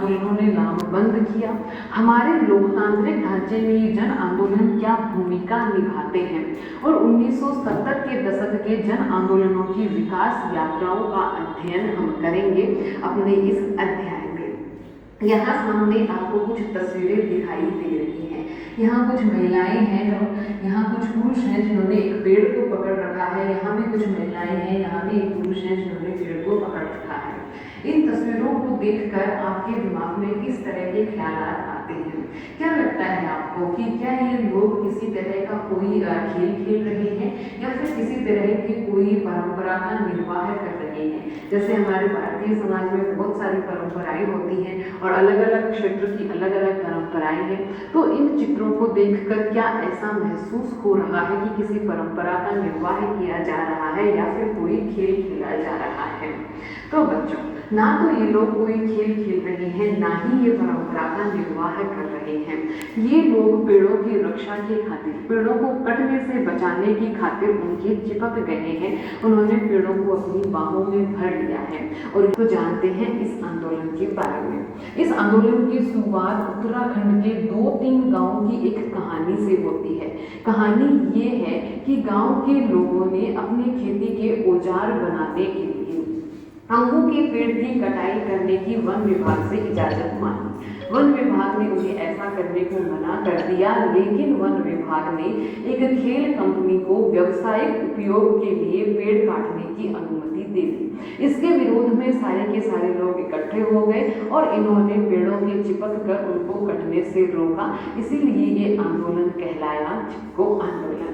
आंदोलनों ने लामबंद किया। हमारे लोकतांत्रिक ढांचे में ये जन आंदोलन क्या भूमिका निभाते हैं और 1970 के दशक के जन आंदोलनों की विकास यात्राओं का अध्ययन हम करेंगे अपने इस अध्याय में। यहाँ सामने आपको कुछ तस्वीरें दिखाई दे रही हैं। यहाँ कुछ महिलाएं हैं और यहाँ कुछ पुरुष हैं जिन्होंने एक पेड़ को पकड़ रखा है। यहाँ भी कुछ महिलाएं हैं, यहाँ भी एक पुरुष है जिन्होंने पेड़ को पकड़ रखा है। इन तस्वीरों को देखकर आपके दिमाग में किस तरह के ख्यालात आते हैं? क्या लगता है आपको कि क्या ये लोग किसी तरह का कोई खेल खेल रहे हैं या फिर किसी तरह की कोई परंपरा का निर्वाह कर रहे हैं? जैसे हमारे भारतीय समाज में बहुत सारी परंपराएं होती हैं और अलग अलग क्षेत्र की अलग अलग परंपराएं हैं, तो इन चित्रों को देखकर क्या ऐसा महसूस हो रहा है कि किसी परंपरा का निर्वाह किया जा रहा है या फिर कोई खेल खेला जा रहा है? तो बच्चों, ना तो ये लोग कोई खेल खेल रहे हैं, ना ही ये परंपरा का निर्वाह कर रहे हैं। ये लोग पेड़ों की रक्षा के खातिर, पेड़ों को कटने से बचाने की खातिर उनके चिपक गए हैं। उन्होंने पेड़ों को अपनी बाहों में भर लिया है और इसको जानते हैं इस आंदोलन के बारे में। इस आंदोलन की शुरुआत उत्तराखंड के 2-3 गाँव की एक कहानी से होती है। कहानी ये है कि गाँव के लोगों ने अपने खेती के औजार बनाने के लिए आमों के पेड़ की कटाई करने की वन विभाग से इजाजत मांगी। वन विभाग ने उन्हें ऐसा करने को मना कर दिया, लेकिन वन विभाग ने एक खेल कंपनी को व्यावसायिक उपयोग के लिए पेड़ काटने की अनुमति दे दी। इसके विरोध में सारे के सारे लोग इकट्ठे हो गए और इन्होंने पेड़ों के चिपक कर उनको कटने से रोका। इसीलिए ये आंदोलन कहलाया चिपको आंदोलन।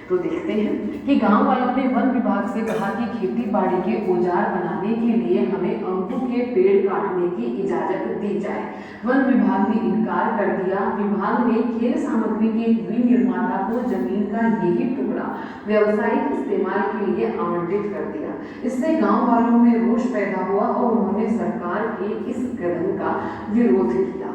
तो देखते हैं कि गांव वालों ने वन विभाग से कहा कि खेती बाड़ी के औजार बनाने के लिए हमें आमों के पेड़ काटने की इजाजत दी जाए। वन विभाग ने इनकार कर दिया। विभाग ने खेल सामग्री के विनिर्माता को जमीन का यही टुकड़ा व्यावसायिक इस्तेमाल के लिए आवंटित कर दिया। इससे गांव वालों में रोष पैदा हुआ और उन्होंने सरकार के इस कदम का विरोध किया।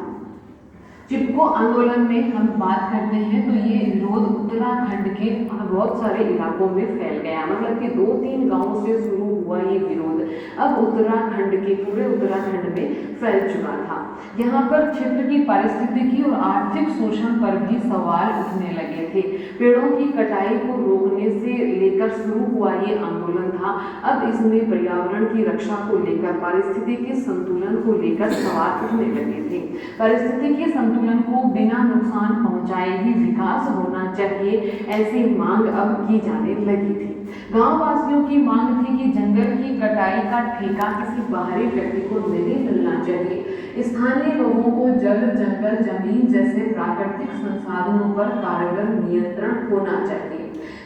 चिपको आंदोलन में हम बात करते हैं तो ये विरोध उत्तराखंड के बहुत सारे इलाकों में फैल गया। मतलब कि 2-3 गांवों से शुरू हुआ ये विरोध अब उत्तराखंड के पूरे उत्तराखंड में फैल चुका था। यहाँ पर क्षेत्र की पारिस्थितिकी और आर्थिक शोषण पर भी सवाल उठने लगे थे। पेड़ों की कटाई को रोकने से लेकर शुरू हुआ ये आंदोलन था। अब इसमें पर्यावरण की रक्षा को लेकर, पारिस्थितिकी संतुलन को लेकर सवाल उठने लगे थे। पारिस्थितिकी संतुलन को बिना नुकसान पहुंचाए ही विकास होना चाहिए, ऐसी मांग अब की जाने लगी थी। गांव वासियों की मांग थी कि जंगल की कटाई का ठेका किसी बाहरी व्यक्ति को नहीं मिलना चाहिए। स्थानीय लोगों को जल, जंगल, जमीन जैसे प्राकृतिक संसाधनों पर कारगर नियंत्रण होना चाहिए।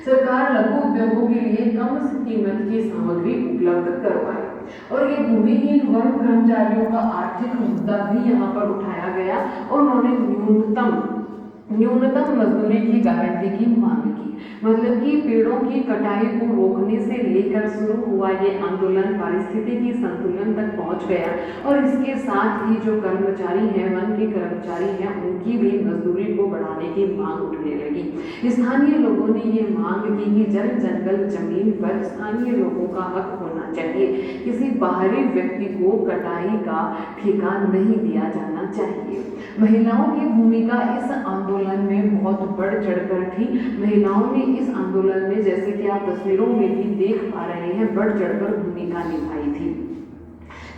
सरकार लघु उद्योगों के लिए कम कीमत की सामग्री उपलब्ध करवाए और ये भूमिहीन वर्ग कर्मचारियों का आर्थिक मुद्दा भी यहाँ पर उठाया गया और उन्होंने न्यूनतम मजदूरी की गारंटी की मांग की। मतलब कि पेड़ों की कटाई को रोकने से लेकर शुरू हुआ ये आंदोलन पारिस्थितिकी संतुलन तक पहुंच गया और इसके साथ ही जो कर्मचारी हैं, वन के कर्मचारी हैं, उनकी भी मजदूरी को बढ़ाने की मांग उठने लगी। स्थानीय लोगों ने ये मांग की कि जल, जंगल, जमीन पर स्थानीय लोगों का हक होना चाहिए। किसी बाहरी व्यक्ति को कटाई का ठेका नहीं दिया जाना चाहिए। महिलाओं की भूमिका इस आंदोलन में बहुत बढ़ चढ़कर थी। महिलाओं ने इस आंदोलन में, जैसे कि आप तस्वीरों में भी देख पा रहे हैं, बढ़ चढ़कर भूमिका निभाई थी।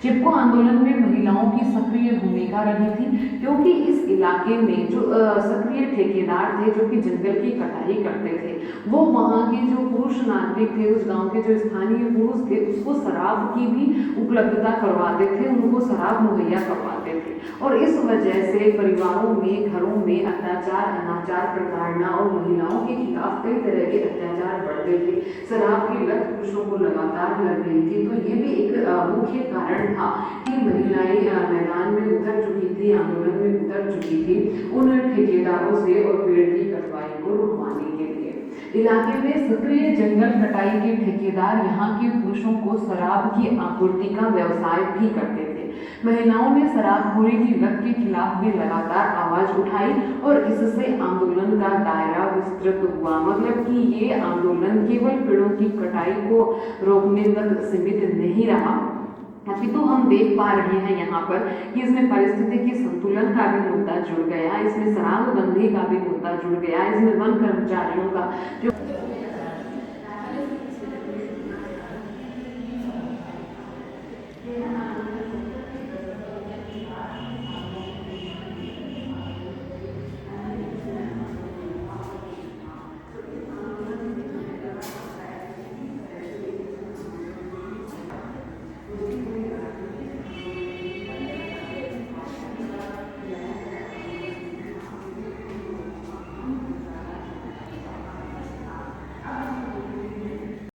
चिपको आंदोलन में महिलाओं की सक्रिय भूमिका रही थी क्योंकि इस इलाके में जो सक्रिय ठेकेदार थे जो कि जंगल की कटाई करते थे, वो वहाँ के जो पुरुष नागरिक थे, उस गांव के जो स्थानीय पुरुष थे, उसको शराब की भी उपलब्धता करवाते थे, उनको शराब मुहैया करवाते थे और इस वजह से परिवारों में, घरों में अत्याचार, अनाचार, प्रताड़ना और महिलाओं के खिलाफ कई तरह के अत्याचार बढ़ते थे। शराब की लत पुरुषों को लगातार लग रही थी। तो ये भी एक मुख्य कारण था कि महिलाएं मैदान में उतर चुकी थी, आंदोलन में उतर चुकी थी उन ठेकेदारों से और पेड़ की कटवाई को रुकवाने के लिए। इलाके में सक्रिय जंगल कटाई के ठेकेदार यहाँ के पुरुषों को शराब की आपूर्ति का व्यवसाय भी करते थे। महिलाओं ने शराबखोरी की लत के खिलाफ भी लगातार आवाज उठाई और इससे आंदोलन का दायरा विस्तृत हुआ। मतलब कि ये आंदोलन केवल पेड़ों की कटाई को रोकने तक सीमित नहीं रहा, अभी तो हम देख पा रहे हैं यहाँ पर कि इसमें पारिस्थितिकी संतुलन का भी मुद्दा जुड़ गया, इसमें शराबबंदी का भी मुद्दा जुड़ गया, इसमें वन कर्मचारियों का जो